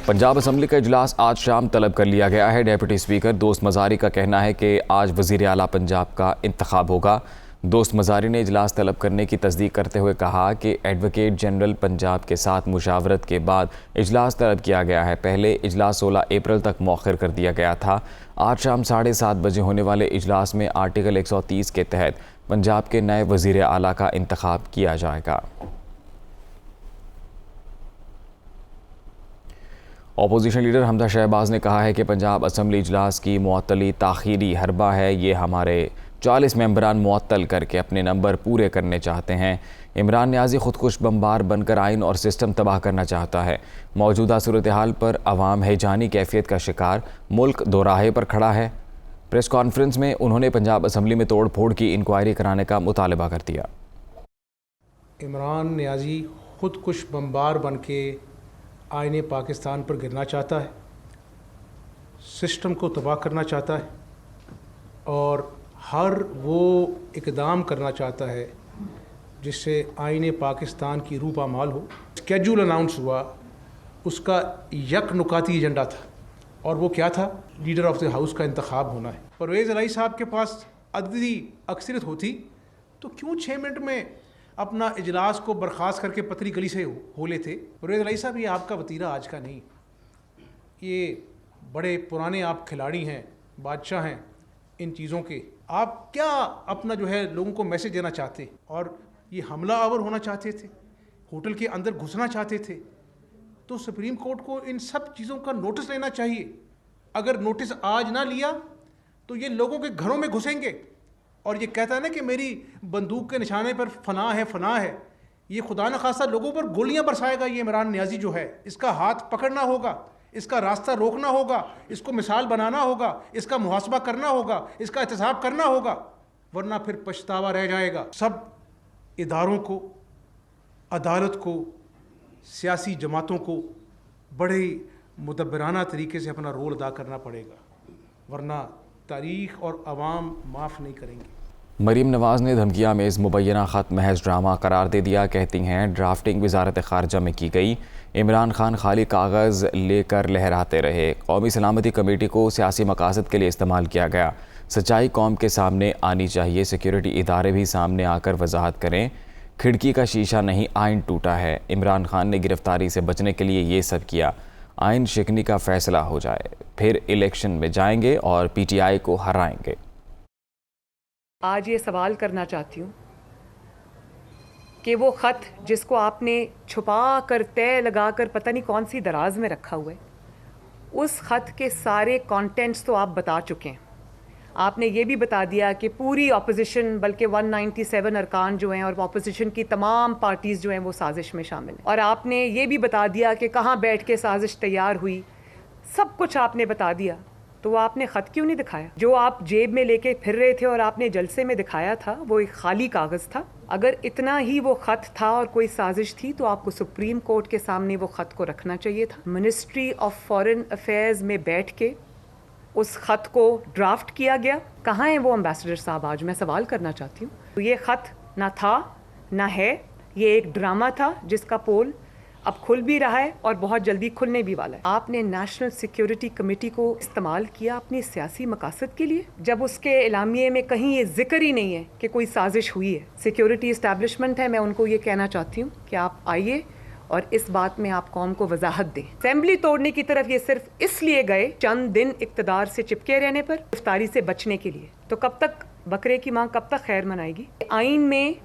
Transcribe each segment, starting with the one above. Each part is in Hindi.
पंजाब असम्बली का इजलास आज शाम तलब कर लिया गया है। डेप्यूटी स्पीकर दोस्त मज़ारी का कहना है कि आज वज़ीर आला पंजाब का इंतखाब होगा। दोस्त मज़ारी ने इजलास तलब करने की तस्दीक करते हुए कहा कि एडवोकेट जनरल पंजाब के साथ मुशावरत के बाद इजलास तलब किया गया है। पहले इजलास 16 अप्रैल तक मौखर कर दिया गया था। आज शाम 7:30 बजे होने वाले इजलास में आर्टिकल 130 के तहत पंजाब के नए वज़ीर आला का इंतखाब किया जाएगा। अपोजिशन लीडर हमजा शहबाज ने कहा है कि पंजाब असम्बली इजलास की मुअत्तली ताख़ीरी हरबा है। ये हमारे 40 मेंबरान मुअत्तल करके अपने नंबर पूरे करने चाहते हैं। इमरान नियाज़ी खुदकुश बमबार बनकर आइन और सिस्टम तबाह करना चाहता है। मौजूदा सूरत हाल पर अवाम हैजानी कैफियत का शिकार, मुल्क दोराहे पर खड़ा है। प्रेस कॉन्फ्रेंस में उन्होंने पंजाब असम्बली में तोड़ फोड़ की इंक्वायरी कराने का मुतालबा कर दिया। इमरान नियाज़ी खुदकुश बमबार बन के आईने पाकिस्तान पर गिरना चाहता है, सिस्टम को तबाह करना चाहता है और हर वो इक़दाम करना चाहता है जिससे आईने पाकिस्तान की रूह पामाल हो। स्केड्यूल अनाउंस हुआ, उसका यक नुकाती एजेंडा था और वो क्या था? लीडर ऑफ द हाउस का इंतखाब होना है। परवेज़ इलाही साहब के पास अददी अक्सरियत होती तो क्यों 6 मिनट में अपना इजलास को बर्खास्त करके पतली गली से हो लेते। परवेज़ इलाही साहब, ये आपका वतीरा आज का नहीं, ये बड़े पुराने आप खिलाड़ी हैं, बादशाह हैं इन चीज़ों के। आप क्या अपना जो है लोगों को मैसेज देना चाहते और ये हमला आवर होना चाहते थे, होटल के अंदर घुसना चाहते थे, तो सुप्रीम कोर्ट को इन सब चीज़ों का नोटिस लेना चाहिए। अगर नोटिस आज ना लिया तो ये लोगों के घरों में घुसेंगे और ये कहता है ना कि मेरी बंदूक के निशाने पर फना है, ये खुदा न खासा लोगों पर गोलियां बरसाएगा। ये इमरान नियाज़ी जो है, इसका हाथ पकड़ना होगा, इसका रास्ता रोकना होगा, इसको मिसाल बनाना होगा, इसका मुहासबा करना होगा, इसका एहतसाब करना होगा, वरना फिर पछतावा रह जाएगा। सब इदारों को, अदालत को, सियासी जमातों को बड़े मुदब्बराना तरीके से अपना रोल अदा करना पड़ेगा, वरना तारीख़ और अवाम माफ़ नहीं करेंगे। मरीम नवाज़ ने धमकिया मेज़ मुबैना ख़त महज ड्रामा करार दे दिया। कहती हैं ड्राफ्टिंग वज़ारत ख़ारजा में की गई। इमरान खान खाली कागज़ लेकर लहराते रहे। कौमी सलामती कमेटी को सियासी मकासद के लिए इस्तेमाल किया गया। सच्चाई कौम के सामने आनी चाहिए। सिक्योरिटी इदारे भी सामने आकर वजाहत करें। खिड़की का शीशा नहीं, आइन टूटा है। इमरान खान ने गिरफ्तारी से बचने के लिए ये सब किया। आइन शिकनी का फैसला हो जाए, फिर इलेक्शन में जाएंगे और PTI को हराएंगे। आज ये सवाल करना चाहती हूँ कि वो ख़त जिसको आपने छुपा कर, तय लगा कर, पता नहीं कौन सी दराज में रखा हुआ है, उस ख़त के सारे कंटेंट्स तो आप बता चुके हैं। आपने ये भी बता दिया कि पूरी ऑपोजिशन, बल्कि 197 अरकान जो हैं और ऑपोजिशन की तमाम पार्टीज़ जो हैं वो साजिश में शामिल हैं। और आपने ये भी बता दिया कि कहाँ बैठ के साजिश तैयार हुई। सब कुछ आपने बता दिया, तो वो आपने ख़त क्यों नहीं दिखाया? जो आप जेब में लेके फिर रहे थे और आपने जलसे में दिखाया था, वो एक खाली कागज़ था। अगर इतना ही वो ख़त था और कोई साजिश थी तो आपको सुप्रीम कोर्ट के सामने वो ख़त को रखना चाहिए था। मिनिस्ट्री ऑफ फॉरेन अफेयर्स में बैठ के उस ख़त को ड्राफ्ट किया गया। कहाँ हैं वो एम्बेसडर साहब? आज मैं सवाल करना चाहती हूँ। तो ये ख़त ना था ना है, ये एक ड्रामा था जिसका पोल अब खुल भी रहा है और बहुत जल्दी खुलने भी वाला है। आपने नेशनल सिक्योरिटी कमेटी को इस्तेमाल किया अपनी सियासी मकासद के लिए, जब उसके एलामिये में कहीं ये जिक्र ही नहीं है कि कोई साजिश हुई है। सिक्योरिटी इस्टेब्लिशमेंट है, मैं उनको ये कहना चाहती हूँ कि आप आइए और इस बात में आप कौम को वजाहत दें। असेंबली तोड़ने की तरफ ये सिर्फ इसलिए गए चंद दिन इक़्तिदार से चिपके रहने पर, गिरफ्तारी से बचने के लिए। तो कब तक बकरे की माँ कब तक खैर मनाएगी? आइन में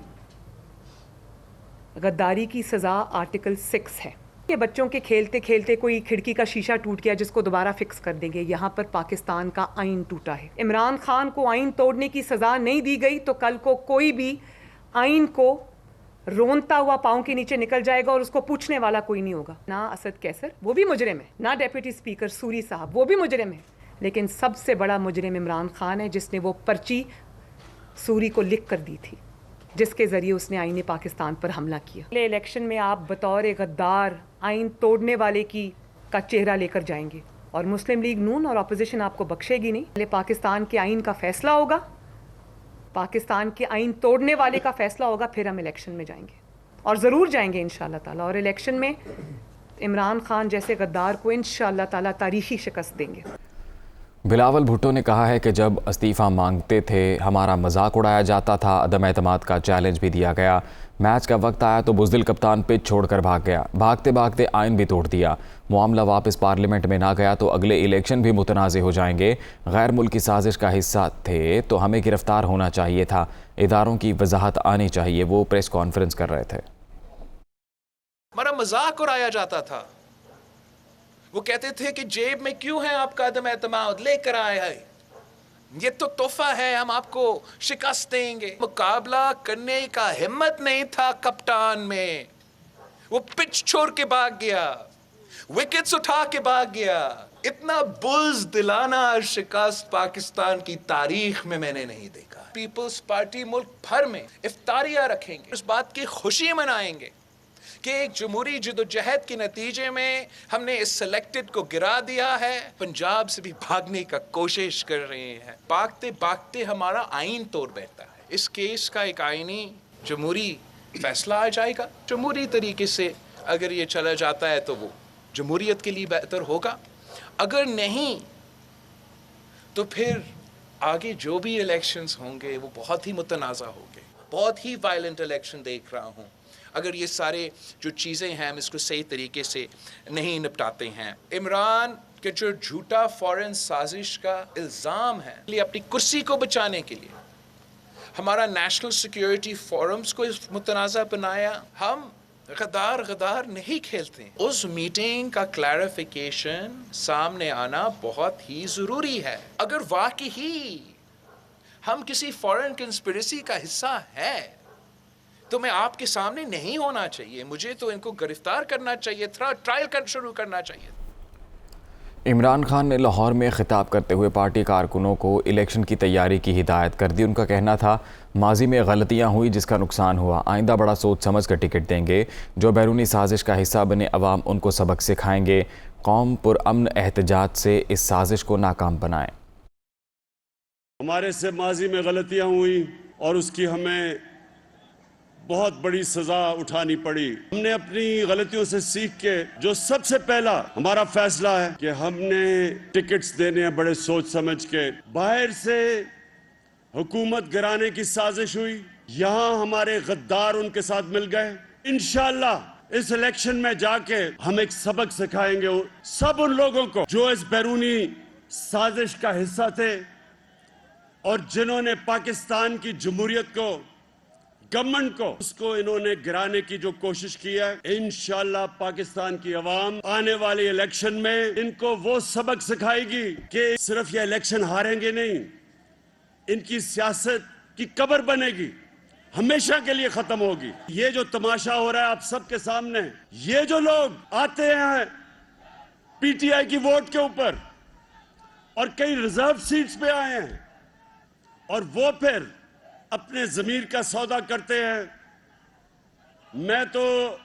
गद्दारी की सज़ा आर्टिकल 6 है। ये बच्चों के खेलते खेलते कोई खिड़की का शीशा टूट गया जिसको दोबारा फिक्स कर देंगे, यहाँ पर पाकिस्तान का आइन टूटा है। इमरान खान को आइन तोड़ने की सज़ा नहीं दी गई तो कल को कोई भी आइन को रोनता हुआ पाँव के नीचे निकल जाएगा और उसको पूछने वाला कोई नहीं होगा। ना असद कैसर, वो भी मुजरिम है, ना डेप्यूटी स्पीकर सूरी साहब, वो भी मुजरिम है, लेकिन सबसे बड़ा मुजरिम इमरान खान है जिसने वो पर्ची सूरी को लिख कर दी थी, जिसके ज़रिए उसने आईने पाकिस्तान पर हमला किया। अगले इलेक्शन में आप बतौर गद्दार आइन तोड़ने वाले का चेहरा लेकर जाएंगे और मुस्लिम लीग नून और अपोजिशन आपको बख्शेगी नहीं। पहले पाकिस्तान के आइन का फैसला होगा, पाकिस्तान के आइन तोड़ने वाले का फैसला होगा, फिर हम इलेक्शन में जाएंगे और ज़रूर जाएंगे इंशाअल्लाह ताला। और इलेक्शन में इमरान खान जैसे गद्दार को इंशाअल्लाह ताला तारीखी शिकस्त देंगे। बिलावल भुट्टो ने कहा है कि जब इस्तीफ़ा मांगते थे हमारा मजाक उड़ाया जाता था, अदम एतमाद का चैलेंज भी दिया गया। मैच का वक्त आया तो बुज़दिल कप्तान पिच छोड़कर भाग गया, भागते भागते आइन भी तोड़ दिया। मामला वापस पार्लियामेंट में ना गया तो अगले इलेक्शन भी मुतनाज़ हो जाएंगे। गैर मुल्की साजिश का हिस्सा थे तो हमें गिरफ्तार होना चाहिए था, इदारों की वजाहत आनी चाहिए। वो प्रेस कॉन्फ्रेंस कर रहे थे। हमारा मजाक उड़ाया जाता था। वो कहते थे कि जेब में क्यों है आपका अदम एतमाद, लेकर आए हैं, ये तो तोहफा है, हम आपको शिकस्त देंगे। मुकाबला करने का हिम्मत नहीं था कप्तान में, वो पिच छोड़ के भाग गया, विकेट्स उठा के भाग गया। इतना बुज़दिलाना शिकस्त पाकिस्तान की तारीख में मैंने नहीं देखा। पीपल्स पार्टी मुल्क भर में इफ्तारियां रखेंगे, इस बात की खुशी मनाएंगे कि एक जमहूरी जदोजहद के नतीजे में हमने इस सिलेक्टेड को गिरा दिया है। पंजाब से भी भागने का कोशिश कर रहे हैं। भागते भागते हमारा आइन तोड़ बैठता है। इस केस का एक आईनी जमहूरी फैसला आ जाएगा। जमहूरी तरीके से अगर ये चला जाता है तो वो जमहूरियत के लिए बेहतर होगा, अगर नहीं तो फिर आगे जो भी इलेक्शंस होंगे वो बहुत ही मुतनाज़ा होंगे। बहुत ही वायलेंट इलेक्शन देख रहा हूँ अगर ये सारे जो चीज़ें हैं हम इसको सही तरीके से नहीं निपटाते हैं। इमरान के जो झूठा फॉरेन साजिश का इल्ज़ाम है, अपनी कुर्सी को बचाने के लिए हमारा नेशनल सिक्योरिटी फोरम्स को इस मुतनाज़ा बनाया। हम गद्दार नहीं खेलते। उस मीटिंग का क्लैरिफिकेशन सामने आना बहुत ही ज़रूरी है। अगर वाकई हम किसी फॉरेन कंस्पिरेसी का हिस्सा है तो मैं आपके सामने नहीं होना चाहिए, मुझे तो इनको गिरफ्तार करना चाहिए था, ट्रायल शुरू करना चाहिए। इमरान खान ने लाहौर में खिताब करते हुए पार्टी कारकुनों को इलेक्शन की तैयारी की हिदायत कर दी। उनका कहना था माजी में गलतियां हुई जिसका नुकसान हुआ, आइंदा बड़ा सोच समझ कर टिकट देंगे। जो बैरूनी साजिश का हिस्सा बने अवाम उनको सबक सिखाएंगे। कौम पुरअमन एहतजाज से इस साजिश को नाकाम बनाएं। हमारे से माजी में गलतियां हुई और उसकी हमें बहुत बड़ी सजा उठानी पड़ी। हमने अपनी गलतियों से सीख के जो सबसे पहला हमारा फैसला है कि हमने टिकट्स देने हैं बड़े सोच समझ के। बाहर से हुकूमत गिराने की साजिश हुई, यहाँ हमारे गद्दार उनके साथ मिल गए। इंशाअल्लाह इस इलेक्शन में जाके हम एक सबक सिखाएंगे सब उन लोगों को जो इस बैरूनी साजिश का हिस्सा थे और जिन्होंने पाकिस्तान की जमहूरियत को, गवर्नमेंट को, उसको इन्होंने गिराने की जो कोशिश की है। इंशाअल्लाह पाकिस्तान की अवाम आने वाले इलेक्शन में इनको वो सबक सिखाएगी कि सिर्फ ये इलेक्शन हारेंगे नहीं, इनकी सियासत की कब्र बनेगी, हमेशा के लिए खत्म होगी। ये जो तमाशा हो रहा है आप सबके सामने, ये जो लोग आते हैं पीटीआई की वोट के ऊपर और कई रिजर्व सीट्स पे आए हैं और वो फिर अपने ज़मीर का सौदा करते हैं। मैं तो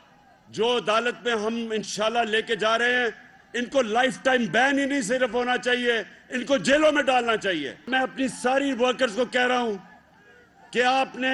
जो अदालत में हम इंशाल्लाह लेके जा रहे हैं, इनको लाइफ टाइम बैन ही नहीं सिर्फ होना चाहिए, इनको जेलों में डालना चाहिए। मैं अपनी सारी वर्कर्स को कह रहा हूं कि आपने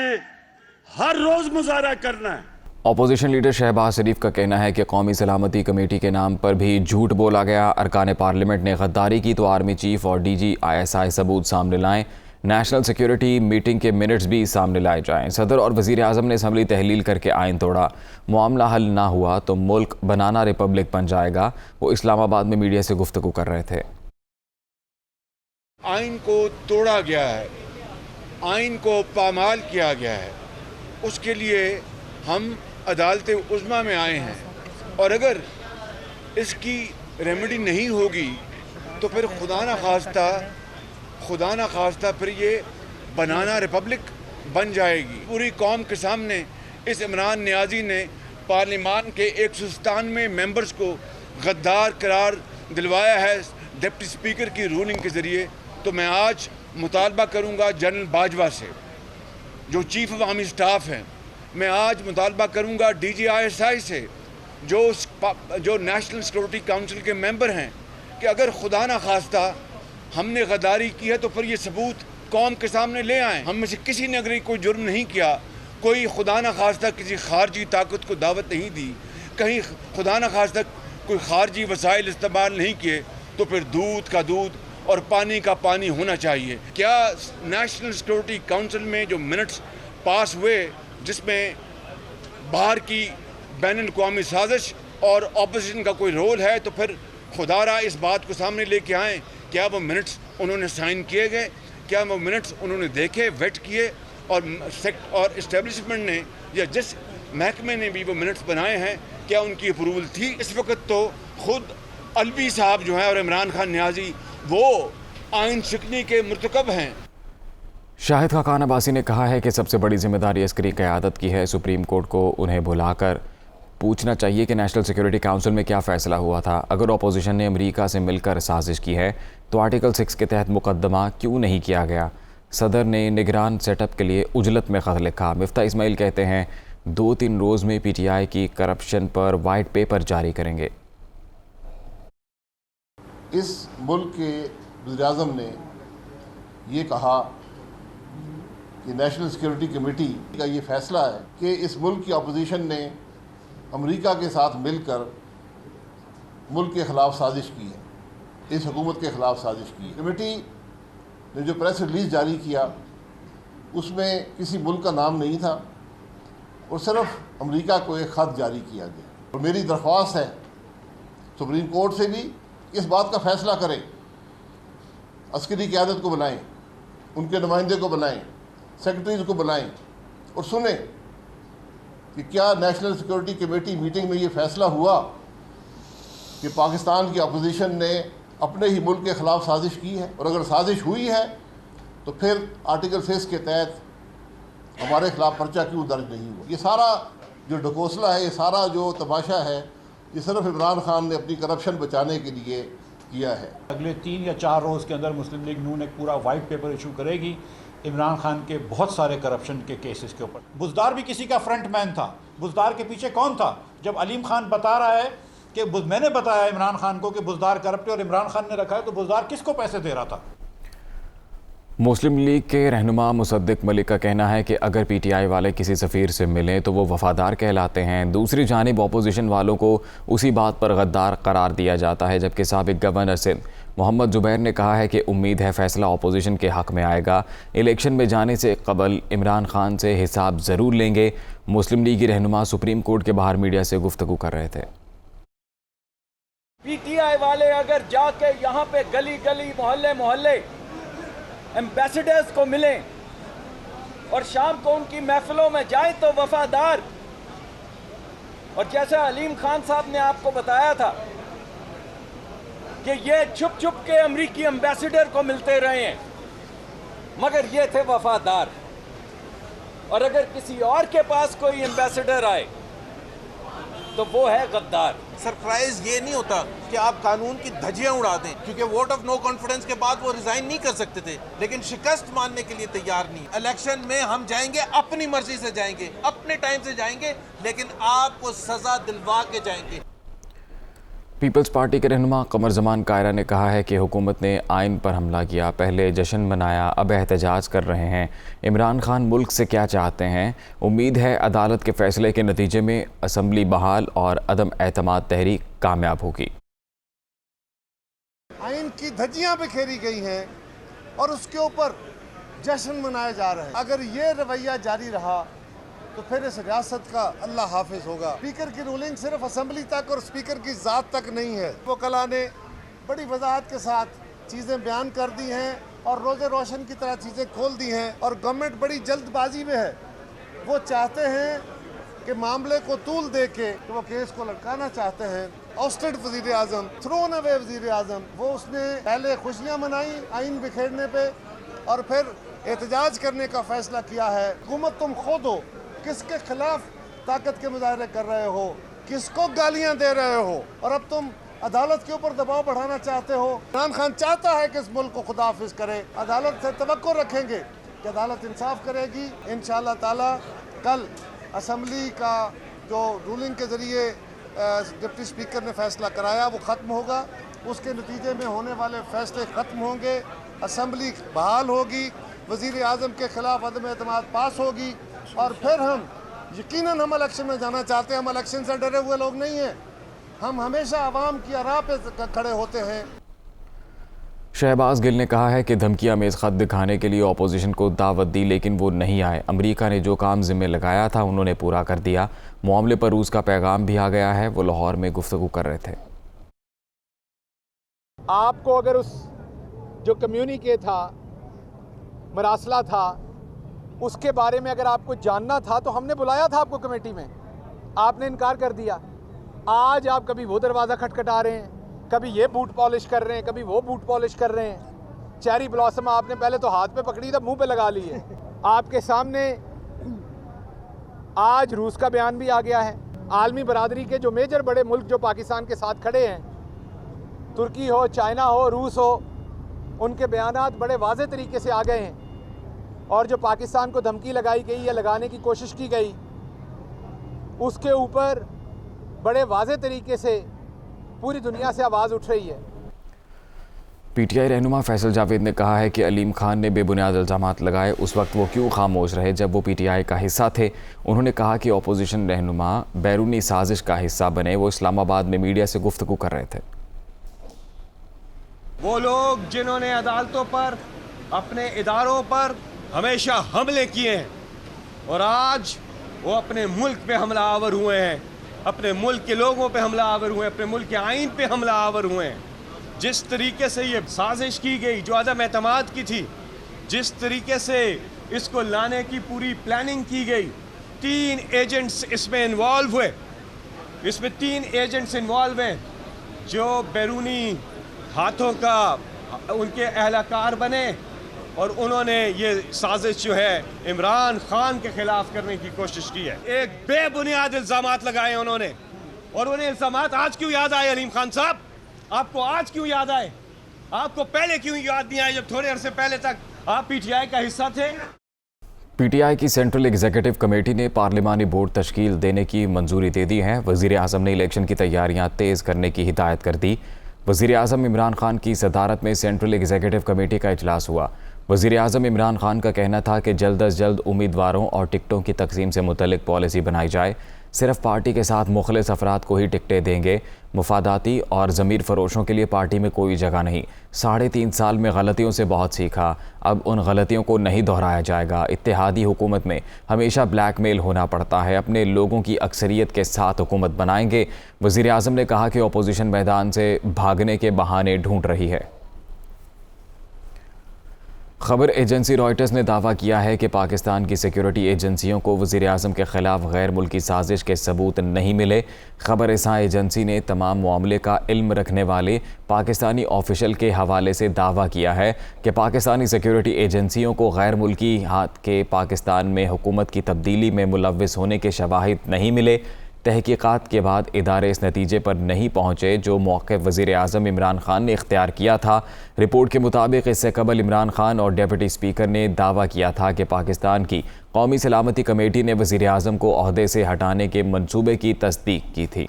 हर रोज मुजाहरा करना है। अपोजिशन लीडर शहबाज शरीफ का कहना है कि कौमी सलामती कमेटी के नाम पर भी झूठ बोला गया। अरकान पार्लियामेंट ने गद्दारी की तो आर्मी चीफ और DG ISI सबूत सामने लाएं। नेशनल सिक्योरिटी मीटिंग के मिनट्स भी सामने लाए जाएं। सदर और वज़ीर आज़म ने असम्बली तहलील करके आइन तोड़ा। मामला हल ना हुआ तो मुल्क बनाना रिपब्लिक बन जाएगा। वो इस्लामाबाद में मीडिया से गुफ्तगू कर रहे थे। आइन को तोड़ा गया है, आइन को पामाल किया गया है, उसके लिए हम अदालत उज़्मा में आए हैं और अगर इसकी रेमेडी नहीं होगी तो फिर खुदा ना खास्ता फिर ये बनाना रिपब्लिक बन जाएगी। पूरी कौम के सामने इस इमरान नियाज़ी ने पार्लियामान के 197 मेंबर्स को गद्दार करार दिलवाया है डिप्टी स्पीकर की रूलिंग के ज़रिए। तो मैं आज मुतालबा करूँगा जनरल बाजवा से जो चीफ ऑफ आर्मी स्टाफ हैं, मैं आज मुतालबा करूँगा DG ISI से जो नेशनल सिक्योरिटी काउंसिल के मेंबर हैं कि अगर खुदा ना खास्ता हमने गद्दारी की है तो फिर ये सबूत कौम के सामने ले आएँ। हम में से किसी ने अगर कोई जुर्म नहीं किया, कोई खुदा ना खास्ता किसी खारजी ताकत को दावत नहीं दी, कहीं खुदा ना खास्ता कोई खारजी वसाइल इस्तेमाल नहीं किए तो फिर दूध का दूध और पानी का पानी होना चाहिए। क्या नेशनल सिक्योरिटी काउंसिल में जो मिनट्स पास हुए जिसमें बाहर की बैन अवी साजिश और ऑपोजिशन का कोई रोल है, तो फिर खुदारा इस बात को सामने लेके आएँ, क्या वो मिनट्स उन्होंने साइन किए गए, क्या वो मिनट्स उन्होंने देखे, वेट किए, और इस्टेब्लिशमेंट ने या जिस महकमे ने भी वो मिनट्स बनाए हैं क्या उनकी अप्रूवल थी। इस वक्त तो खुद अलवी साहब जो हैं और इमरान खान न्याजी वो आइन शिकनी के मुर्तकब हैं। शाहिद खाकान अब्बासी ने कहा है कि सबसे बड़ी जिम्मेदारी अस्करी क़यादत की है। सुप्रीम कोर्ट को उन्हें बुलाकर पूछना चाहिए कि नेशनल सिक्योरिटी काउंसिल में क्या फ़ैसला हुआ था। अगर अपोजिशन ने अमेरिका से मिलकर साजिश की है तो आर्टिकल 6 के तहत मुकदमा क्यों नहीं किया गया। सदर ने निगरान सेटअप के लिए उजलत में ख़त लिखा। मिफ्ता इस्माइल कहते हैं 2-3 रोज़ में PTI की करप्शन पर वाइट पेपर जारी करेंगे। इस मुल्क के वज़ीर-ए-आज़म ने ये कहा कि नेशनल सिक्योरिटी कमेटी का ये फ़ैसला है कि इस मुल्क की अपोजिशन ने अमेरिका के साथ मिलकर मुल्क के ख़िलाफ़ साजिश की है, इस हुकूमत के ख़िलाफ़ साजिश की है। कमेटी ने जो प्रेस रिलीज़ जारी किया उसमें किसी मुल्क का नाम नहीं था और सिर्फ अमेरिका को एक ख़त जारी किया गया। और मेरी दरख्वास्त है सुप्रीम कोर्ट से भी इस बात का फ़ैसला करें, अस्करी क़यादत को बनाएं, उनके नुमाइंदे को बनाएं, सेक्रेटरीज को बनाएं और सुने कि क्या नेशनल सिक्योरिटी कमेटी मीटिंग में ये फ़ैसला हुआ कि पाकिस्तान की अपोजिशन ने अपने ही मुल्क के ख़िलाफ़ साजिश की है, और अगर साजिश हुई है तो फिर आर्टिकल 6 के तहत हमारे ख़िलाफ़ पर्चा क्यों दर्ज नहीं हुआ। ये सारा जो ढकोसला है, ये सारा जो तमाशा है, ये सिर्फ इमरान खान ने अपनी करप्शन बचाने के लिए किया है। अगले 3 या 4 रोज़ के अंदर मुस्लिम लीग नून एक पूरा वाइट पेपर इशू करेगी इमरान खान के बहुत सारे करप्शन के केसेस के ऊपर। बुज़दार भी किसी का फ्रंट मैन था। बुज़दार के पीछे कौन था? जब अलीम खान बता रहा है कि मैंने बताया इमरान खान को कि बुज़दार करप्ट है और इमरान खान ने रखा है, तो बुज़दार किसको पैसे दे रहा था? मुस्लिम लीग के रहनुमा मुसद्दिक मलिक का कहना है कि अगर PTI वाले किसी सफ़ीर से मिलें तो वो वफ़ादार कहलाते हैं। दूसरी जानिब अपोजिशन वालों को उसी बात पर गद्दार करार दिया जाता है। जबकि साबिक़ गवर्नर सिंध मोहम्मद जुबैर ने कहा है कि उम्मीद है फ़ैसला अपोजिशन के हक़ में आएगा। इलेक्शन में जाने से कबल इमरान खान से हिसाब ज़रूर लेंगे। मुस्लिम लीगी रहनुमा सुप्रीम कोर्ट के बाहर मीडिया से गुफ्तगू कर रहे थे। PTI वाले अगर जाके यहाँ पे गली गली मोहल्ले मोहल्ले एम्बेसडर्स को मिलें और शाम को उनकी महफिलों में जाए तो वफादार, और जैसा अलीम खान साहब ने आपको बताया था कि ये छुप छुप के अमरीकी एम्बेसडर को मिलते रहे हैं, मगर ये थे वफादार। और अगर किसी और के पास कोई एम्बेसडर आए तो वो है गद्दार। सरप्राइज ये नहीं होता कि आप कानून की धज्जियां उड़ा दें, क्योंकि वोट ऑफ नो कॉन्फिडेंस के बाद वो रिजाइन नहीं कर सकते थे, लेकिन शिकस्त मानने के लिए तैयार नहीं। इलेक्शन में हम जाएंगे, अपनी मर्जी से जाएंगे, अपने टाइम से जाएंगे, लेकिन आपको सजा दिलवा के जाएंगे। पीपल्स पार्टी के रहनुमा कमर जमान कायरा ने कहा है कि हुकूमत ने आइन पर हमला किया, पहले जश्न मनाया, अब एहतजाज कर रहे हैं। इमरान खान मुल्क से क्या चाहते हैं? उम्मीद है अदालत के फैसले के नतीजे में असम्बली बहाल और अदम एतमाद तहरीक कामयाब होगी। आइन की धज्जियां बिखेरी गई हैं और उसके ऊपर जश्न मनाए जा रहे हैं। अगर ये रवैया जारी रहा तो फिर इस रियासत का अल्लाह हाफिज होगा। स्पीकर की रूलिंग सिर्फ असेंबली तक और स्पीकर की ज़ात तक नहीं है। वकला ने बड़ी वजाहत के साथ चीज़ें बयान कर दी हैं और रोज़े रोशन की तरह चीज़ें खोल दी हैं, और गवर्नमेंट बड़ी जल्दबाजी में है। वो चाहते हैं कि मामले को तूल दे के तो वो केस को लटकाना चाहते हैं। ऑस्टेड वज़ीर आज़म, थ्रोन अवे वज़ीर आज़म, वो उसने पहले खुशियाँ मनाई आइन बिखेरने पे और फिर एहतजाज करने का फ़ैसला किया है। हुकूमत तुम खुद हो, किसके खिलाफ ताकत के मुजाहरे कर रहे हो, किसको गालियां दे रहे हो, और अब तुम अदालत के ऊपर दबाव बढ़ाना चाहते हो। इमरान खान चाहता है कि इस मुल्क को खुदाफिज करे। अदालत से तवक्को रखेंगे कि अदालत इंसाफ करेगी। इंशाअल्लाह ताला कल असम्बली का जो रूलिंग के ज़रिए डिप्टी स्पीकर ने फैसला कराया वो ख़त्म होगा, उसके नतीजे में होने वाले फैसले ख़त्म होंगे, असम्बली बहाल होगी, वज़ीर आज़म के ख़िलाफ़ अदम एतमाद पास होगी, और फिर हम यकीनन हम इलेक्शन में जाना चाहते हैं। हम इलेक्शन से डरे हुए लोग नहीं हैं। हम हमेशा आवाम की आरा पे खड़े होते हैं। शहबाज गिल ने कहा है कि धमकी आमेज खत दिखाने के लिए अपोजिशन को दावत दी, लेकिन वो नहीं आए। अमेरिका ने जो काम जिम्मे लगाया था उन्होंने पूरा कर दिया। मामले पर रूस का पैगाम भी आ गया है। वो लाहौर में गुफ्तगू कर रहे थे। आपको अगर उस जो कम्युनिके था, मरासला था, उसके बारे में अगर आपको जानना था तो हमने बुलाया था आपको कमेटी में, आपने इनकार कर दिया। आज आप कभी वो दरवाज़ा खटखटा रहे हैं, कभी ये बूट पॉलिश कर रहे हैं, कभी वो बूट पॉलिश कर रहे हैं। चेरी ब्लॉसम आपने पहले तो हाथ पे पकड़ी था, मुंह पे लगा ली है। आपके सामने आज रूस का बयान भी आ गया है। आलमी बरादरी के जो मेजर बड़े मुल्क जो पाकिस्तान के साथ खड़े हैं, तुर्की हो, चाइना हो, रूस हो, उनके बयानात बड़े वाज़े तरीके से आ गए हैं। और जो पाकिस्तान को धमकी लगाई गई या लगाने की कोशिश की गई, उसके ऊपर बड़े वाज़े तरीके से पूरी दुनिया से आवाज़ उठ रही है। पीटीआई रहनुमा फैसल जावेद ने कहा है कि अलीम खान ने बेबुनियाद इल्ज़ामात लगाए, उस वक्त वो क्यों खामोश रहे जब वो पीटीआई का हिस्सा थे। उन्होंने कहा कि अपोजिशन रहनुमा बैरूनी साजिश का हिस्सा बने। वो इस्लामाबाद में मीडिया से गुफ्तगू कर रहे थे। वो लोग जिन्होंने अदालतों पर, अपने इदारों पर हमेशा हमले किए हैं और आज वो अपने मुल्क पे हमला आवर हुए हैं, अपने मुल्क के लोगों पे हमला आवर हुए हैं, अपने मुल्क के आइन पे हमला आवर हुए हैं। जिस तरीके से ये साजिश की गई, जो अदम एतमाद की थी, जिस तरीके से इसको लाने की पूरी प्लानिंग की गई, 3 एजेंट्स इसमें इन्वॉल्व हुए। इसमें 3 एजेंट्स इन्वॉल्व हैं जो बैरूनी हाथों का उनके अहलकार बने और उन्होंने ये साजिश जो है इमरान खान के खिलाफ करने की कोशिश की है। एक बेबुनियाद इल्ज़ामात लगाए उन्होंने, और उन्हें इल्ज़ामात आज क्यों याद आए? अलीम खान साहब, आपको आज क्यों याद आए? आपको पहले क्यों याद नहीं आए जब थोड़े अरसे पहले तक आप पीटीआई का हिस्सा थे? पीटीआई की सेंट्रल एग्जीक्यूटिव कमेटी ने पार्लिमानी बोर्ड तश्कील देने की मंजूरी दे दी है। वज़ीर आज़म ने इलेक्शन की तैयारियां तेज़ करने की हिदायत कर दी। वज़ीर आज़म इमरान खान की सदारत में सेंट्रल एग्जीक्यूटिव कमेटी का इजलास हुआ। वज़ीर आज़म इमरान खान का कहना था कि जल्द अज जल्द उम्मीदवारों और टिकटों की तकसीम से मुतल्लिक पॉलिसी बनाई जाए। सिर्फ पार्टी के साथ मुखलिस अफराद को ही टिकटें देंगे। मुफादाती और ज़मीर फरोशों के लिए पार्टी में कोई जगह नहीं। 3.5 साल में गलतियों से बहुत सीखा, अब उन गलतियों को नहीं दोहराया जाएगा। इत्तेहादी हुकूमत में हमेशा ब्लैकमेल होना पड़ता है, अपने लोगों की अक्सरियत के साथ हुकूमत बनाएंगे। वज़ीर आज़म ने कहा कि अपोजिशन मैदान से भागने के बहाने ढूंढ रही है। खबर एजेंसी रॉयटर्स ने दावा किया है कि पाकिस्तान की सिक्योरिटी एजेंसियों को वज़ीर आज़म के ख़िलाफ़ गैर मुल्की साजिश के सबूत नहीं मिले। खबर रसां एजेंसी ने तमाम मामले का इल्म रखने वाले पाकिस्तानी ऑफिशियल के हवाले से दावा किया है कि पाकिस्तानी सिक्योरिटी एजेंसियों को गैर मुल्की हाथ के पाकिस्तान में हुकूमत की तब्दीली में मुलव्विस होने के शवाहिद नहीं मिले। तहकीकात के बाद इदारे इस नतीजे पर नहीं पहुँचे जो मौक़िफ़ वज़ीर आज़म इमरान खान ने इख्तियार किया था। रिपोर्ट के मुताबिक इससे कबल इमरान खान और डिप्टी स्पीकर ने दावा किया था कि पाकिस्तान की कौमी सलामती कमेटी ने वज़ीर आज़म को ओहदे से हटाने के मंसूबे की तस्दीक की थी।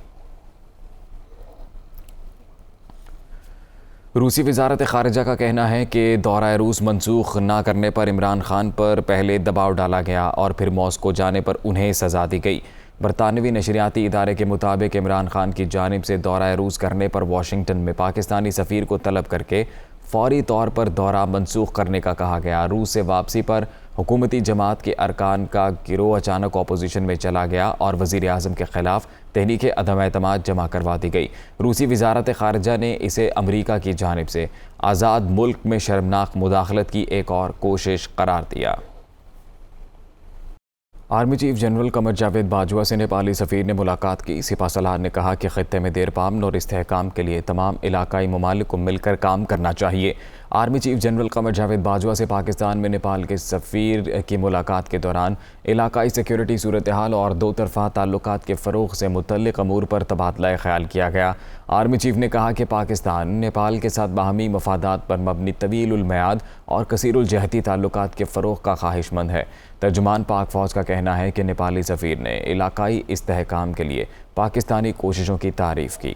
रूसी वज़ारत ख़ारिजा का कहना है कि दौरा रूस मनसूख न करने पर इमरान खान पर पहले दबाव डाला गया और फिर मॉस्को जाने पर उन्हें सज़ा दी गई। बरतानवी नशरियाती इदारे के मुताबिक इमरान खान की जानिब से दौरा रूस करने पर वाशिंगटन में पाकिस्तानी सफ़ीर को तलब करके फ़ौरी तौर पर दौरा मनसूख करने का कहा गया। रूस से वापसी पर हुकूमती जमात के अरकान का गिरोह अचानक अपोजिशन में चला गया और वज़ीर आज़म के ख़िलाफ़ तहरीक अदम एतमाद जमा करवा दी गई। रूसी वज़ारत ख़ारिजा ने इसे अमरीका की जानिब से आज़ाद मुल्क में शर्मनाक मुदाखलत की एक और कोशिश करार दिया। Army chief general Qamar Javed Bajwa से नेपाली सफ़ीर ने मुलाकात की। सिपा सलार ने कहा कि ख़ित्ते में देर पामन और इस्तेहकाम के लिए तमाम इलाकाई ममालिक को मिलकर काम करना चाहिए। Army chief general Qamar Javed Bajwa से पाकिस्तान में नेपाल के सफ़ीर की मुलाकात के दौरान इलाकाई सिक्योरिटी सूरत हाल और दो तरफ़ा ताल्लुकात के फ़रोग़ से मुतल्लिक़ अमूर पर तबादला ख़याल किया गया। आर्मी चीफ ने कहा कि पाकिस्तान नेपाल के साथ बाहमी मफादात पर मबनी तवीलुल मियाद और कसीरुल जहती ताल्लुकात के फ़रोग़ का ख्वाहिशमंद है। तर्जुमान पाक फ़ौज का कहना है कि नेपाली सफ़ीर ने इलाकाई इस्तेहकाम के लिए पाकिस्तानी कोशिशों की तारीफ़ की।